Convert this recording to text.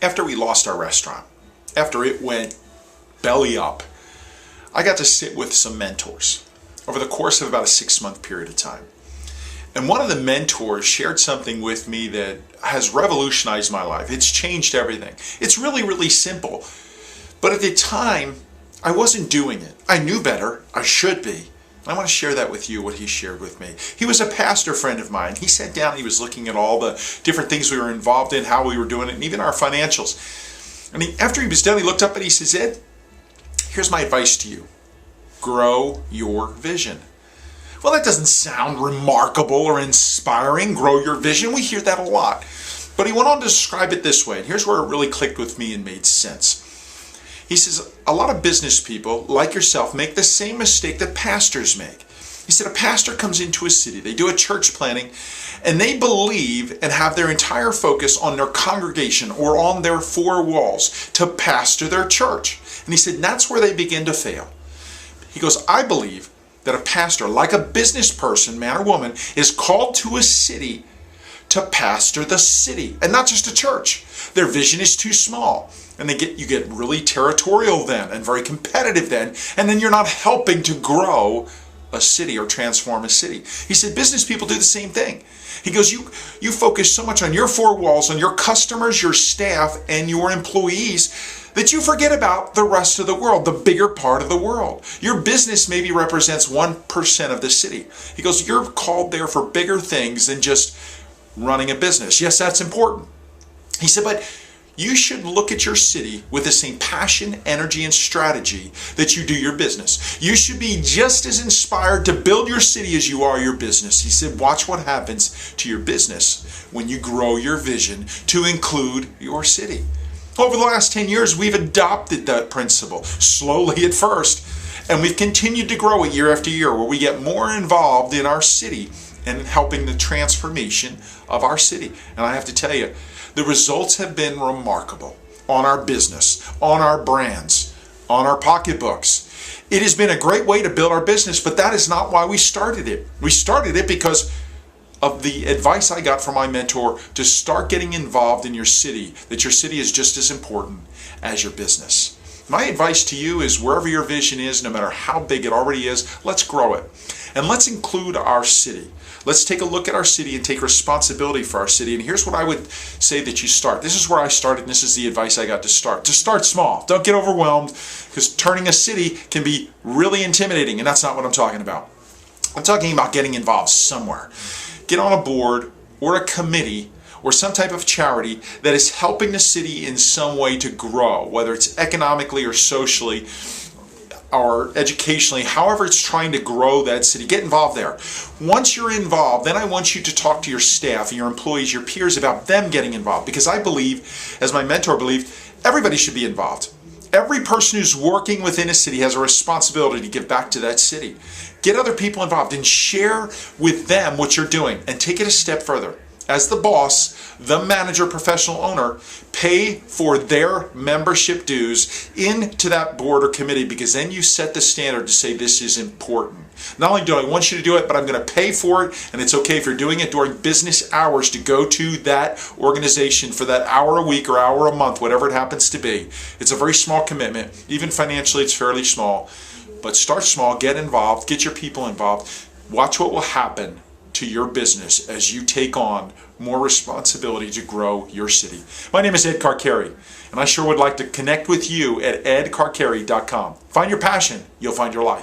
After we lost our restaurant, after it went belly up, I got to sit with some mentors over the course of about a 6-month period of time. And one of the mentors shared something with me that has revolutionized my life. It's changed everything. It's really, really simple. But at the time, I wasn't doing it. I knew better. I should be. I want to share that with you, what he shared with me. He was a pastor friend of mine. He sat down, he was looking at all the different things we were involved in, how we were doing it, and even our financials. And after he was done, he looked up and he says, Ed, here's my advice to you. Grow your vision. Well, that doesn't sound remarkable or inspiring, grow your vision. We hear that a lot. But he went on to describe it this way, and here's where it really clicked with me and made sense. He says, a lot of business people, like yourself, make the same mistake that pastors make. He said, a pastor comes into a city, they do a church planning, and they believe and have their entire focus on their congregation or on their 4 walls to pastor their church. And he said, that's where they begin to fail. He goes, I believe that a pastor, like a business person, man or woman, is called to a city to pastor the city and not just a church. Their vision is too small. And you get really territorial then and very competitive then. And then you're not helping to grow a city or transform a city. He said business people do the same thing. He goes, you focus so much on your 4 walls, on your customers, your staff, and your employees that you forget about the rest of the world, the bigger part of the world. Your business maybe represents 1% of the city. He goes, you're called there for bigger things than just running a business. Yes, that's important. He said, but you should look at your city with the same passion, energy, and strategy that you do your business. You should be just as inspired to build your city as you are your business. He said, watch what happens to your business when you grow your vision to include your city. Over the last 10 years, we've adopted that principle, slowly at first, and we've continued to grow it year after year, where we get more involved in our city and helping the transformation of our city. And I have to tell you, the results have been remarkable on our business, on our brands, on our pocketbooks. It has been a great way to build our business, but that is not why we started it. We started it because of the advice I got from my mentor to start getting involved in your city, that your city is just as important as your business. My advice to you is wherever your vision is, no matter how big it already is, let's grow it. And let's include our city. Let's take a look at our city and take responsibility for our city. And here's what I would say that you start. This is where I started, and this is the advice I got to start. To start small. Don't get overwhelmed, because turning a city can be really intimidating, and that's not what I'm talking about. I'm talking about getting involved somewhere. Get on a board or a committee or some type of charity that is helping the city in some way to grow, whether it's economically or socially or educationally, however it's trying to grow that city. Get involved there. Once you're involved, then I want you to talk to your staff and your employees, your peers, about them getting involved, because I believe, as my mentor believed, everybody should be involved. Every person who's working within a city has a responsibility to give back to that city. Get other people involved and share with them what you're doing, and take it a step further. As the boss, the manager, professional owner, pay for their membership dues into that board or committee, because then you set the standard to say this is important. Not only do I want you to do it, but I'm going to pay for it, and it's okay if you're doing it during business hours to go to that organization for that hour a week or hour a month, whatever it happens to be. It's a very small commitment. Even financially, it's fairly small. But start small, get involved, get your people involved. Watch what will happen to your business as you take on more responsibility to grow your city. My name is Ed Carcarey, and I sure would like to connect with you at edcarcarey.com. Find your passion, you'll find your life.